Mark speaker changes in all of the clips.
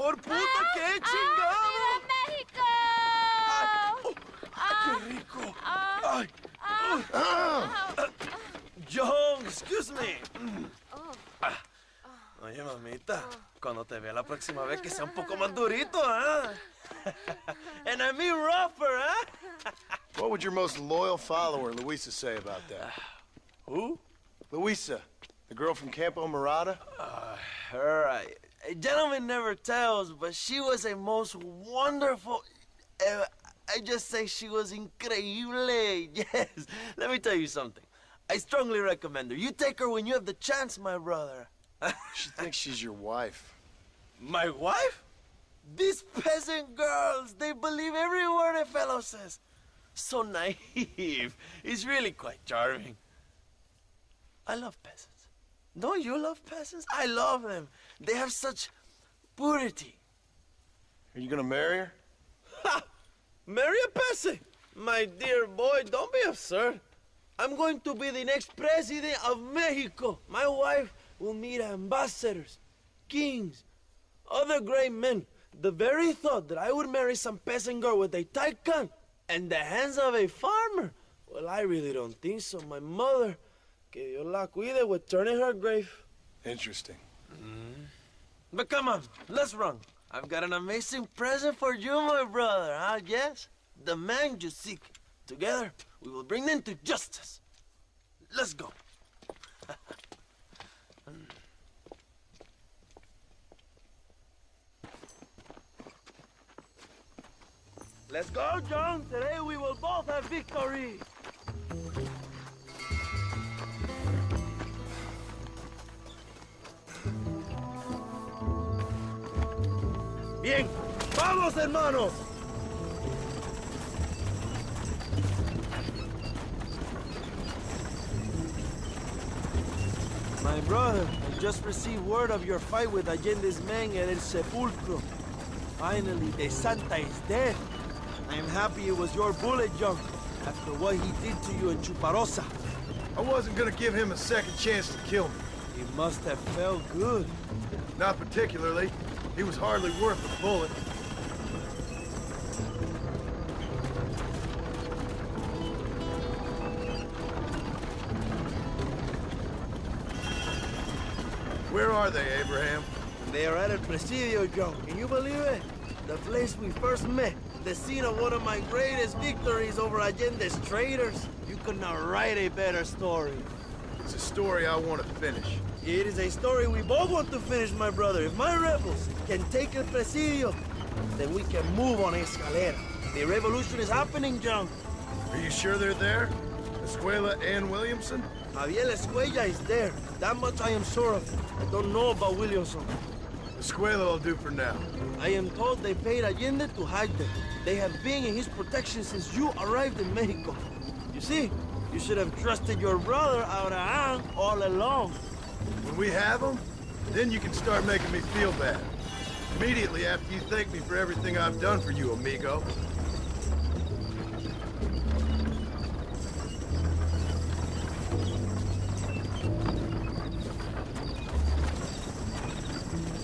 Speaker 1: mejor puto que chingado.
Speaker 2: ¡Viva México!
Speaker 1: ¡Qué rico! ¡Ay! John, excuse me. Oye, mamita, cuando te vea la próxima vez que sea un poco más durito, ¿ah? And I mean rougher, ¿ah?
Speaker 3: What would your most loyal follower, Luisa, say about that?
Speaker 1: Who?
Speaker 3: Luisa, the girl from Campo Murata?
Speaker 1: Her, a gentleman never tells, but she was a most wonderful... I just say she was increíble, yes. Let me tell you something. I strongly recommend her. You take her when you have the chance, my brother.
Speaker 3: She thinks she's your wife.
Speaker 1: My wife? These peasant girls, they believe every word a fellow says. So naive. It's really quite charming. I love peasants. Don't you love peasants? I love them. They have such purity.
Speaker 3: Are you gonna marry her?
Speaker 1: Ha! Marry a peasant? My dear boy, don't be absurd. I'm going to be the next president of Mexico. My wife will meet ambassadors, kings, other great men. The very thought that I would marry some peasant girl with a tight gun and the hands of a farmer, well, I really don't think so. My mother, que Dios la cuide, would turn in her grave.
Speaker 3: Interesting.
Speaker 1: But come on, let's run. I've got an amazing present for you, my brother, huh? Yes? The man you seek. Together, we will bring them to justice. Let's go. Let's go, John. Today we will both have victory. Bien, vamos, hermanos. My brother, I just received word of your fight with Allende's men at El Sepulcro. Finally, the Santa is dead. I am happy it was your bullet, John, after what he did to you in Chuparosa.
Speaker 3: I wasn't gonna give him a second chance to kill me.
Speaker 1: It must have felt good.
Speaker 3: Not particularly. He was hardly worth a bullet. Where are they, Abraham?
Speaker 1: They are at El Presidio, John. Can you believe it? The place we first met. The scene of one of my greatest victories over Allende's traitors. You could not write a better story.
Speaker 3: It's a story I want to finish.
Speaker 1: It is a story we both want to finish, my brother. If my rebels can take El Presidio, then we can move on Escalera. The revolution is happening, John.
Speaker 3: Are you sure they're there? Escuela and Williamson?
Speaker 1: Javier Escuella is there. That much I am sure of. I don't know about Williamson.
Speaker 3: Escuela will do for now.
Speaker 1: I am told they paid Allende to hide them. They have been in his protection since you arrived in Mexico. You see, you should have trusted your brother, Abraham, all along.
Speaker 3: When we have them, then you can start making me feel bad. Immediately after you thank me for everything I've done for you, amigo.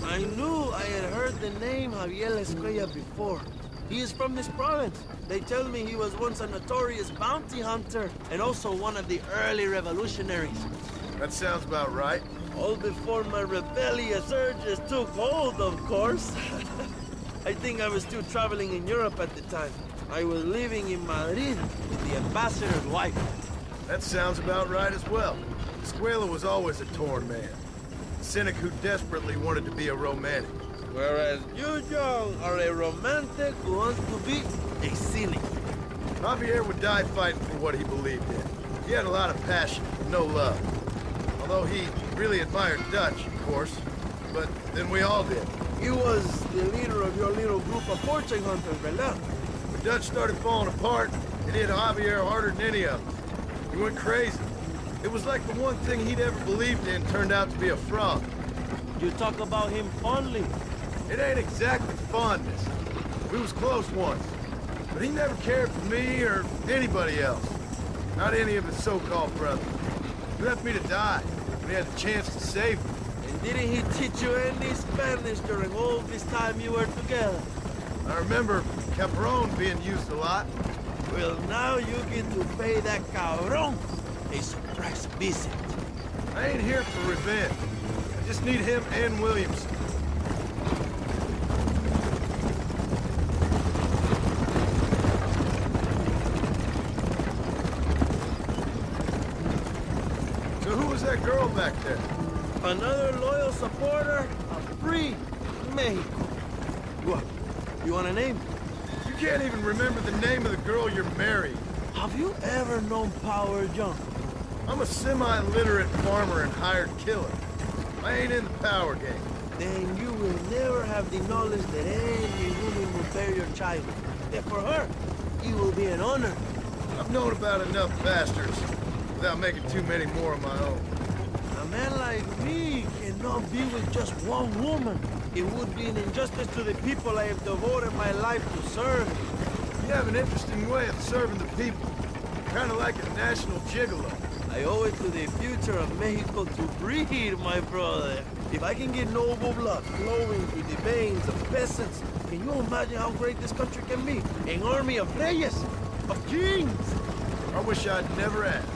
Speaker 1: I knew I had heard the name Javier Escuella before. He is from this province. They tell me he was once a notorious bounty hunter and also one of the early revolutionaries.
Speaker 3: That sounds about right.
Speaker 1: All before my rebellious urges took hold, of course. I think I was still traveling in Europe at the time. I was living in Madrid with the ambassador's wife.
Speaker 3: That sounds about right as well. Escuela was always a torn man. A cynic who desperately wanted to be a romantic.
Speaker 1: Whereas you, John, are a romantic who wants to be a cynic.
Speaker 3: Javier would die fighting for what he believed in. He had a lot of passion, no love. Although he really admired Dutch, of course. But then we all did.
Speaker 1: He was the leader of your little group of fortune hunters, ¿verdad?
Speaker 3: When Dutch started falling apart, it hit Javier harder than any of them. He went crazy. It was like the one thing he'd ever believed in turned out to be a fraud.
Speaker 1: You talk about him fondly.
Speaker 3: It ain't exactly fondness. We was close once. But he never cared for me or anybody else. Not any of his so-called brothers. He left me to die when he had the chance to save me.
Speaker 1: And Didn't he teach you any Spanish during all this time you were together?
Speaker 3: I remember Capron being used a lot.
Speaker 1: Well, now you get to pay that cabron a surprise visit.
Speaker 3: I ain't here for revenge. I just need him and Williamson. So who was that girl back there?
Speaker 1: Another loyal supporter of free Mexico. What? You want a name?
Speaker 3: You can't even remember the name of the girl you're marrying.
Speaker 1: Have you ever known Power John?
Speaker 3: I'm a semi-literate farmer and hired killer. I ain't in the power game.
Speaker 1: Then you will never have the knowledge that any woman will bear your child. And for her, it will be an honor.
Speaker 3: I've known about enough bastards without making too many more of my own.
Speaker 1: A man like me cannot be with just one woman. It would be an injustice to the people I have devoted my life to serve.
Speaker 3: You have an interesting way of serving the people. Kind of like a national gigolo.
Speaker 1: I owe it to the future of Mexico to breed, my brother. If I can get noble blood flowing through the veins of peasants, can you imagine how great this country can be? An army of reyes, of kings.
Speaker 3: I wish I'd never asked.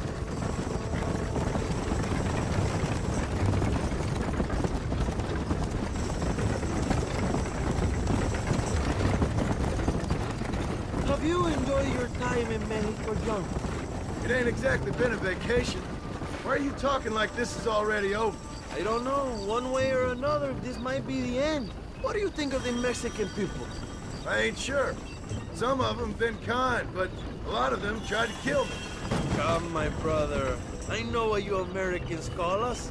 Speaker 1: Have you enjoyed your time in Mexico, John?
Speaker 3: It ain't exactly been a vacation. Why are you talking like this is already over?
Speaker 1: I don't know. One way or another, this might be the end. What do you think of the Mexican people?
Speaker 3: I ain't sure. Some of them been kind, but a lot of them tried to kill me.
Speaker 1: Come, my brother. I know what you Americans call us.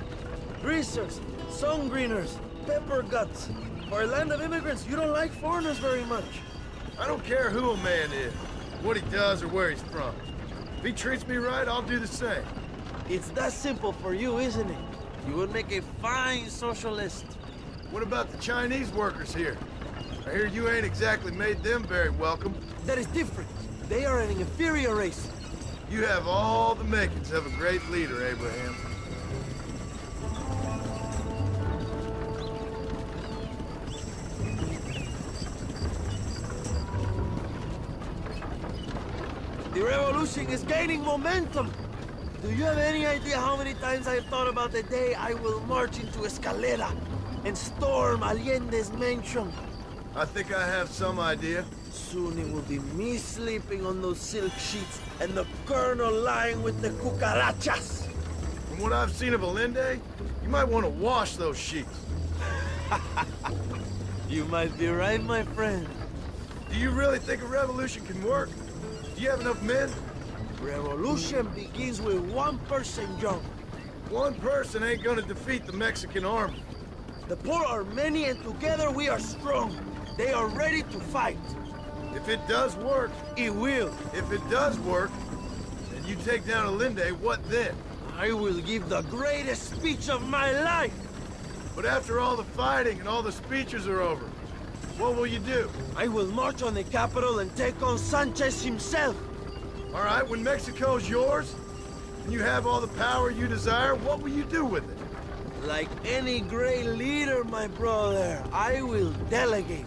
Speaker 1: Greasers, sun-greeners, pepper guts. For a land of immigrants, you don't like foreigners very much.
Speaker 3: I don't care who a man is, what he does or where he's from. If he treats me right, I'll do the same.
Speaker 1: It's that simple for you, isn't it? You would make a fine socialist.
Speaker 3: What about the Chinese workers here? I hear you ain't exactly made them very welcome.
Speaker 1: That is different. They are an inferior race.
Speaker 3: You have all the makings of a great leader, Abraham.
Speaker 1: The revolution is gaining momentum. Do you have any idea how many times I have thought about the day I will march into Escalera and storm Allende's mansion?
Speaker 3: I think I have some idea.
Speaker 1: Soon it will be me sleeping on those silk sheets and the colonel lying with the cucarachas.
Speaker 3: From what I've seen of Allende, you might want to wash those sheets.
Speaker 1: You might be right, my friend.
Speaker 3: Do you really think a revolution can work? Do you have enough men?
Speaker 1: Revolution begins with one person, John.
Speaker 3: One person ain't gonna defeat the Mexican army.
Speaker 1: The poor are many and together we are strong. They are ready to fight.
Speaker 3: If it does work,
Speaker 1: It will.
Speaker 3: if it does work, then you take down Allende, what then?
Speaker 1: I will give the greatest speech of my life.
Speaker 3: But after all the fighting and all the speeches are over, what will you do?
Speaker 1: I will march on the capital and take on Sanchez himself.
Speaker 3: All right, when Mexico's yours, and you have all the power you desire, what will you do with it?
Speaker 1: Like any great leader, my brother, I will delegate.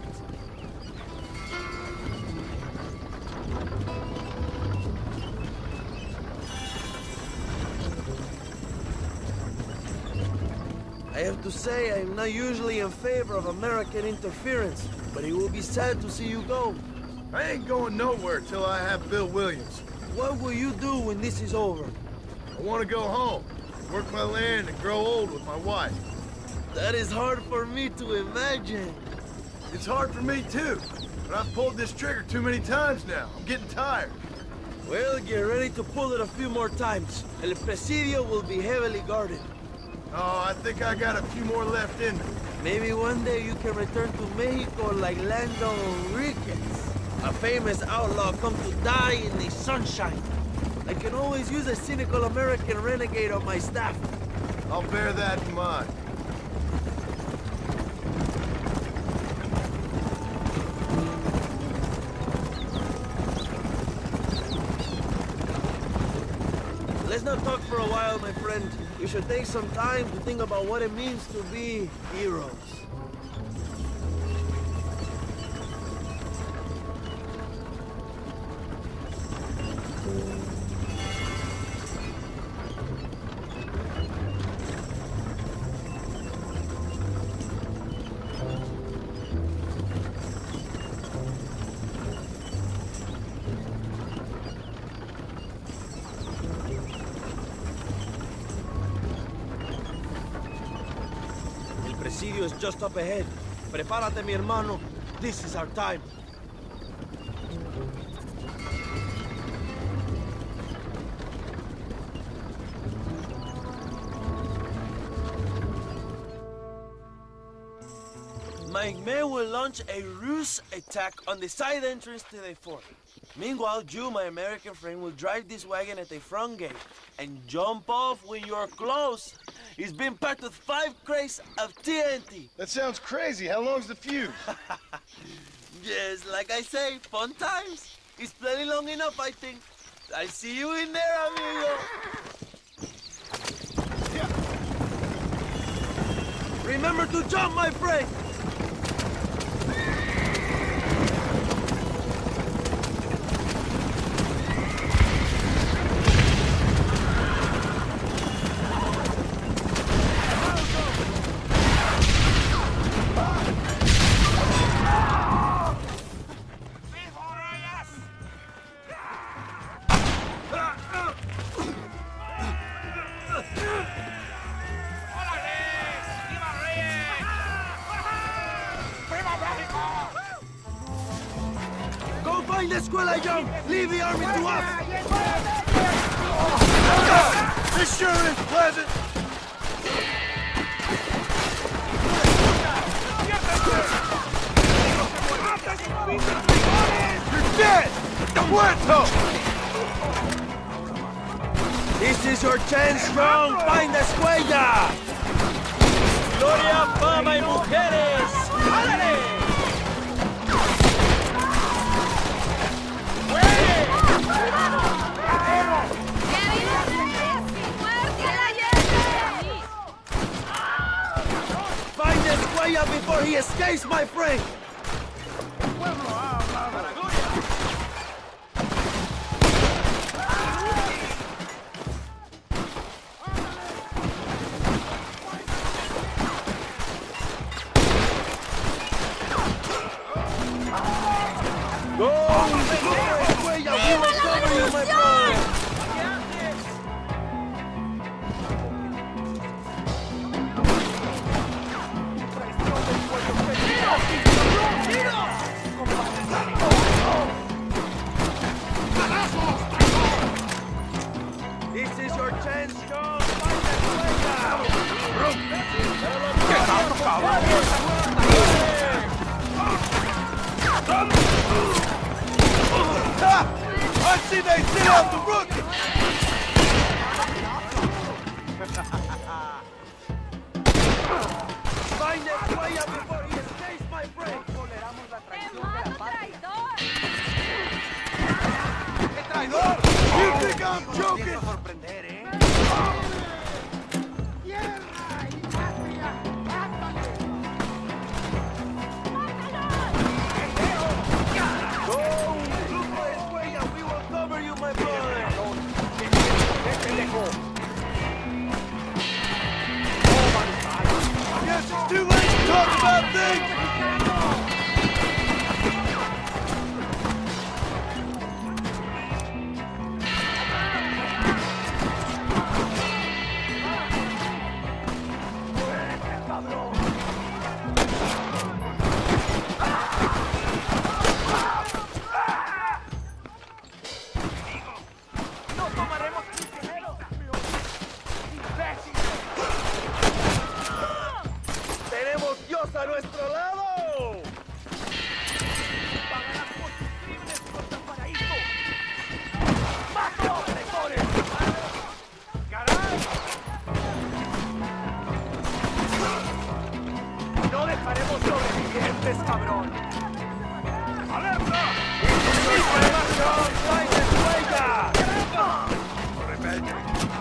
Speaker 1: I have to say, I'm not usually in favor of American interference, but it will be sad to see you go.
Speaker 3: I ain't going nowhere till I have Bill Williams.
Speaker 1: What will you do when this is over?
Speaker 3: I want to go home, work my land, and grow old with my wife.
Speaker 1: That is hard for me to imagine.
Speaker 3: It's hard for me too, but I've pulled this trigger too many times now. I'm getting tired.
Speaker 1: Well, get ready to pull it a few more times. El Presidio will be heavily guarded.
Speaker 3: Oh, I think I got a few more left in me.
Speaker 1: Maybe one day you can return to Mexico like Lando Enriquez, a famous outlaw come to die in the sunshine. I can always use a cynical American renegade on my staff.
Speaker 3: I'll bear that in mind.
Speaker 1: Let's not talk for a while, my friend. We should take some time to think about what it means to be heroes. Presidio is just up ahead. Prepárate, mi hermano. This is our time. My men will launch a ruse attack on the side entrance to the fort. Meanwhile, you, my American friend, will drive this wagon at the front gate and jump off when you're close. He's been packed with 5 crates of TNT.
Speaker 3: That sounds crazy. How long's the fuse?
Speaker 1: Yes, like I say, fun times. It's plenty long enough, I think. I see you in there, amigo.
Speaker 3: Yeah.
Speaker 1: Remember to jump, my friend. Find the escuela, Young! Leave the army to us!
Speaker 3: This sure is pleasant! You're dead! Muerto!
Speaker 1: This is your chance, Young! Find the escuela! Gloria, fama y mujeres! ¡Árale! Find this way up before he escapes, my friend! Go! We will cover you, my friend! This is your chance, John!
Speaker 3: Get out of cover! I see they sit out the rookie!
Speaker 1: Find that way up before he escapes, my friend!
Speaker 3: You think I'm joking? Guess it's too late to talk about things!
Speaker 1: ¡A nuestro lado!
Speaker 2: ¡Pagarás por tus crímenes, corta paraíso! ¡Mato, traidores! ¡Caray! ¡No dejaremos sobrevivientes, cabrón! ¡Alerta!
Speaker 1: ¡Find the huella!
Speaker 3: ¡Rebelde!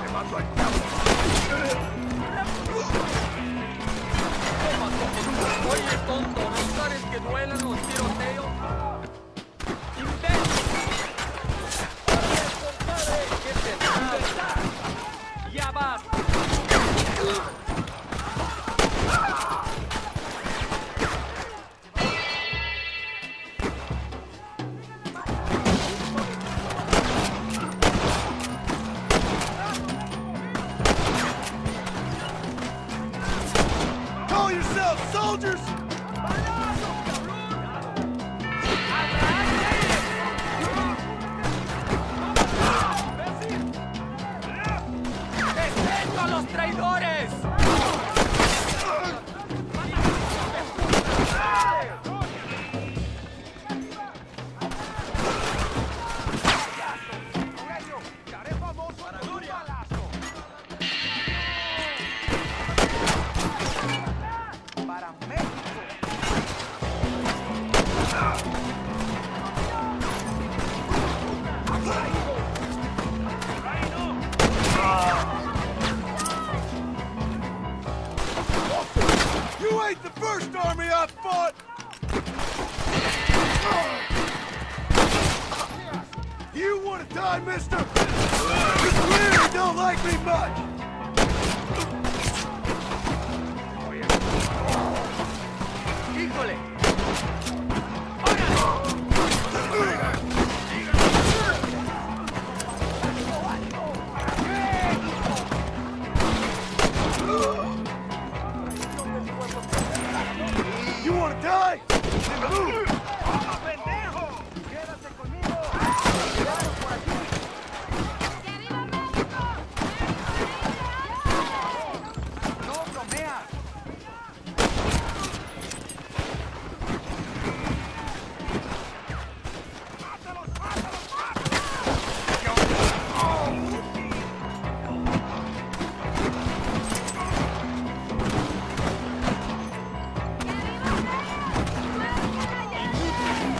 Speaker 3: ¡Te mato al diablo!
Speaker 2: tonto, ¿no sabes que duelen los tiroteos? ¡Imbécil! ¡Oye, compadre! ¿Qué te pasa? ¡Ya vas!
Speaker 3: Call yourselves soldiers!
Speaker 2: ¡Descenso a los traidores! Para México.
Speaker 3: You ain't the first army I fought! You wanna die, mister? You clearly don't like me much!
Speaker 2: ¡Híjole!
Speaker 3: You wanna die?
Speaker 2: ¡Pendejo! ¡Quédate conmigo! ¡No bromeas!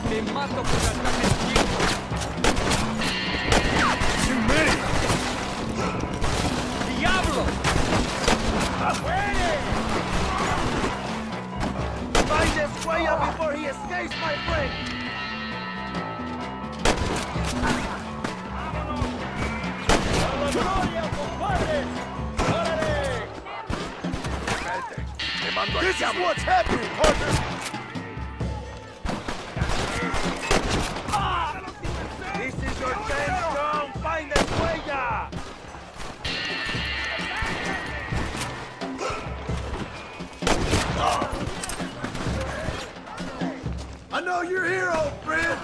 Speaker 2: ¡Te mato por ataque chico! ¡Diablo! ¡Afuere!
Speaker 1: Find this way up before he escapes, my friend!
Speaker 2: ¡Gloria, compadre! ¡Órale!
Speaker 3: This is what's happening, partner!
Speaker 1: This is your chance, Strong! Find this huella!
Speaker 3: I know you're here, old friend!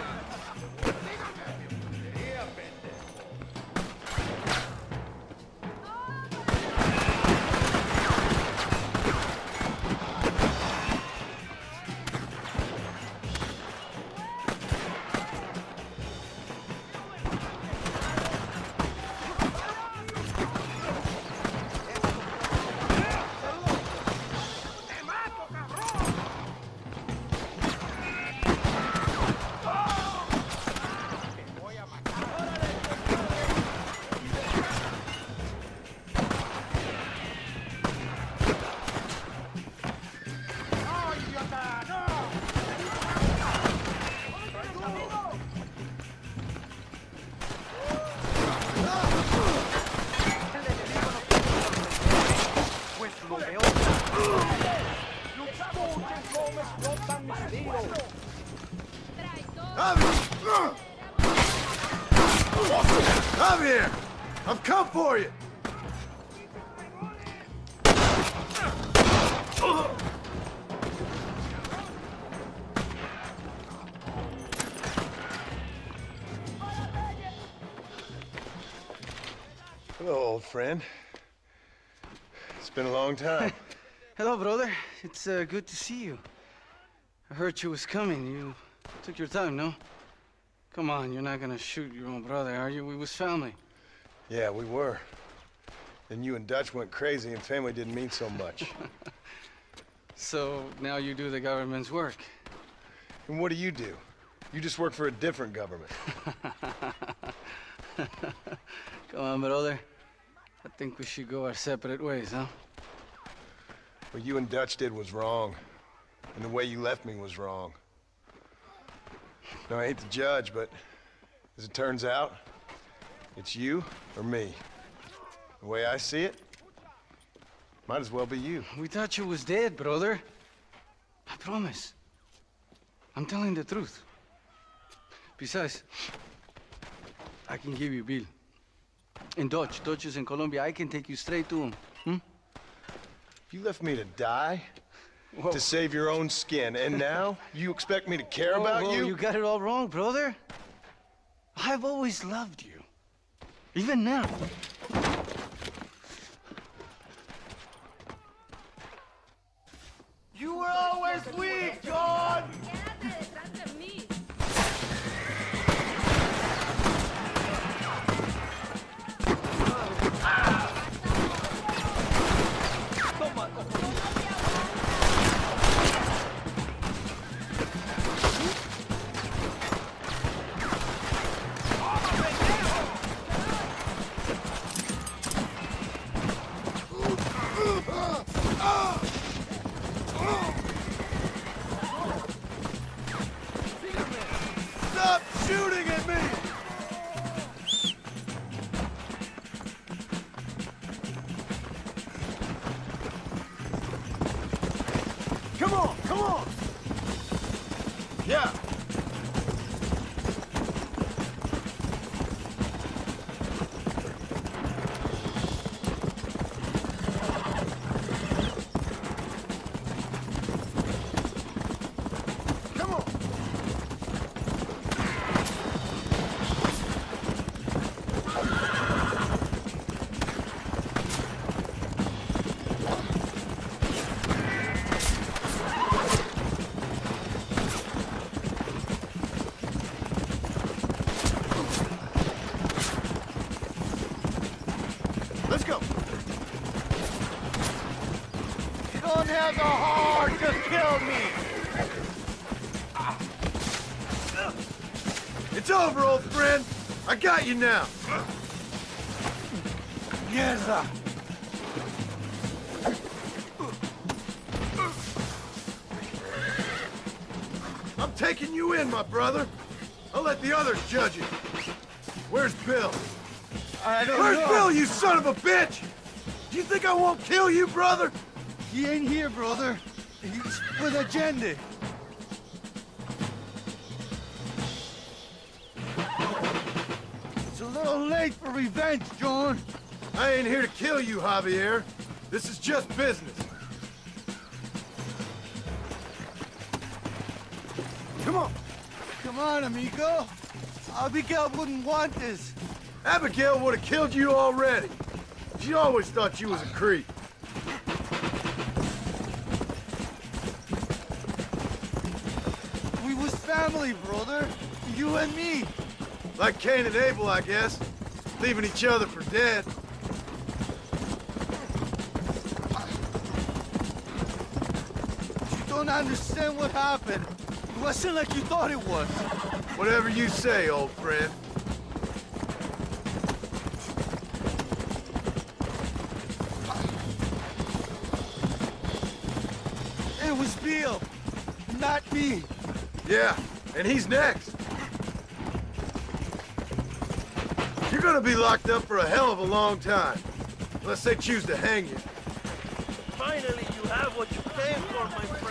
Speaker 2: Pues lo veo.
Speaker 3: I'm here! I've come for you!
Speaker 4: Hello, old friend. It's been a long time.
Speaker 5: Hello, brother. It's good to see you. I heard you was coming. You took your time, no? Come on, you're not gonna shoot your own brother, are you? We was family.
Speaker 4: Yeah, we were. Then you and Dutch went crazy and family didn't mean so much.
Speaker 5: So now you do the government's work.
Speaker 4: And what do? You just work for a different government.
Speaker 5: Come on, brother. I think we should go our separate ways, huh?
Speaker 4: What you and Dutch did was wrong. And the way you left me was wrong. Now, I hate to judge, but as it turns out, it's you or me. The way I see it, might as well be you.
Speaker 5: We thought you was dead, brother. I promise. I'm telling the truth. Besides, I can give you Bill. In Dutch. Dutch is in Colombia. I can take you straight to him.
Speaker 4: You left me to die?
Speaker 5: Whoa.
Speaker 4: To save your own skin, and now you expect me to care about you?
Speaker 5: You got it all wrong, brother. I've always loved you. Even now.
Speaker 3: You were always weak, John! Stop shooting at me! Come on, come on! Yeah! Come on! Let's go! You don't have the heart to kill me! It's over, old friend! I got you now! Mierda! I'm taking you in, my brother. I'll let the others judge it. Where's Bill?
Speaker 6: I don't
Speaker 3: Where's
Speaker 6: know.
Speaker 3: Bill, you son of a bitch? Do you think I won't kill you, brother?
Speaker 6: He ain't here, brother. He's with agenda. It's a little late for revenge, John.
Speaker 3: I ain't here to kill you, Javier. This is just business. Come on.
Speaker 6: Come on, amigo. Abigail wouldn't want this.
Speaker 3: Abigail would have killed you already. She always thought you was a creep.
Speaker 6: We was family, brother. You and me.
Speaker 3: Like Cain and Abel, I guess. Leaving each other for dead.
Speaker 6: You don't understand what happened. It wasn't like you thought it was.
Speaker 3: Whatever you say, old friend.
Speaker 6: It was Bill, not me.
Speaker 3: Yeah, and he's next. You're gonna be locked up for a hell of a long time. Unless they choose to hang you.
Speaker 1: Finally, you have what you came for, my friend.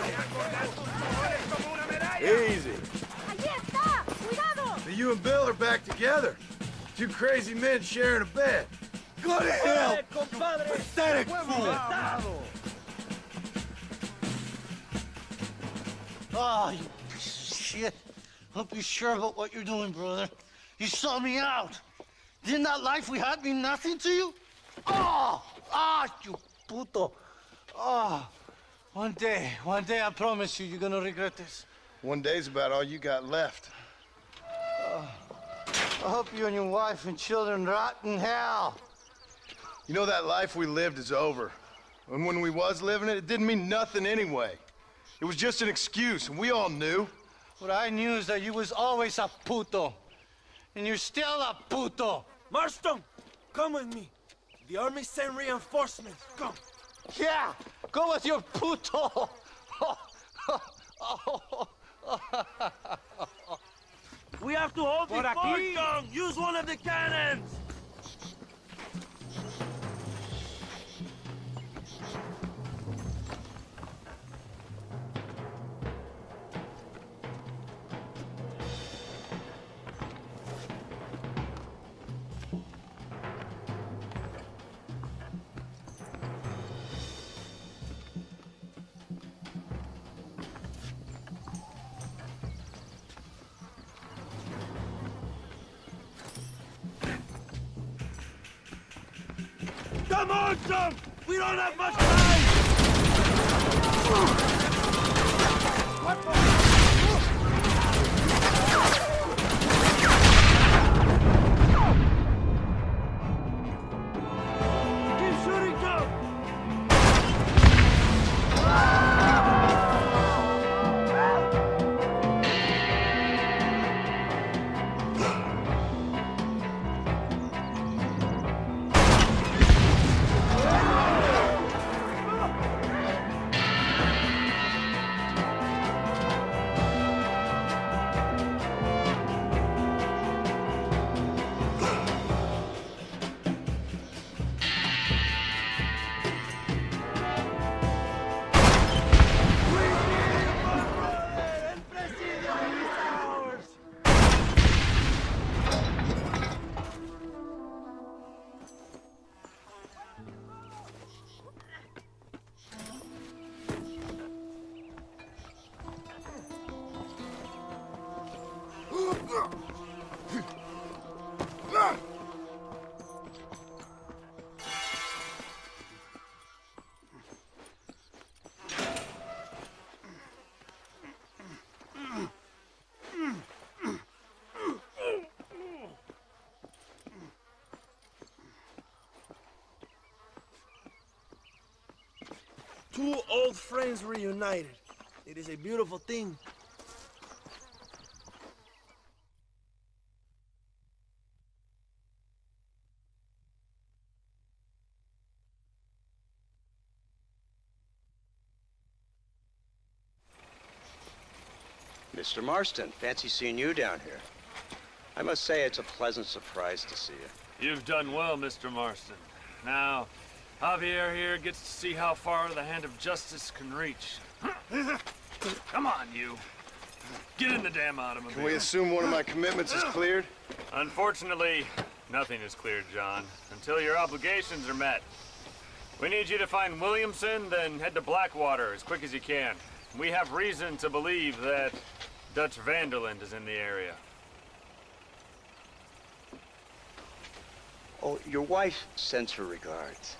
Speaker 3: Easy.
Speaker 7: ¡Allí está! ¡Cuidado!
Speaker 3: So you and Bill are back together. Two crazy men sharing a bed.
Speaker 6: Go to hell,
Speaker 1: compadre!
Speaker 6: pathetic fool.
Speaker 8: Oh, you piece of shit. Hope you're sure about what you're doing, brother. You sold me out. Didn't that life we had mean nothing to you? Oh! Ah, you puto.
Speaker 5: Oh, one day, I promise you, you're gonna regret this.
Speaker 4: One day's about all you got left.
Speaker 8: I hope you and your wife and children rot in hell.
Speaker 4: You know, that life we lived is over. And when we was living it, it didn't mean nothing anyway. It was just an excuse, and we all knew.
Speaker 5: What I knew is that you was always a puto. And you're still a puto.
Speaker 1: Marston, come with me. The army sent reinforcements. Come.
Speaker 5: Yeah, go with your puto.
Speaker 1: to hold the
Speaker 2: Por
Speaker 1: fort,
Speaker 2: aquí.
Speaker 1: Young. Use one of the cannons. Come on, Jump! We don't have much time! Keep shooting, Jump! El Presidio is ours! Two old friends reunited. It is a beautiful thing.
Speaker 9: Mr. Marston, fancy seeing you down here. I must say it's a pleasant surprise to see you.
Speaker 10: You've done well, Mr. Marston. Now, Javier here gets to see how far the hand of justice can reach. Come on, you. Get in the damn automobile.
Speaker 4: Can we assume one of my commitments is cleared?
Speaker 10: Unfortunately, nothing is cleared, John, until your obligations are met. We need you to find Williamson, then head to Blackwater as quick as you can. We have reason to believe that Dutch Vanderland is in the area.
Speaker 9: Oh, your wife sends her regards.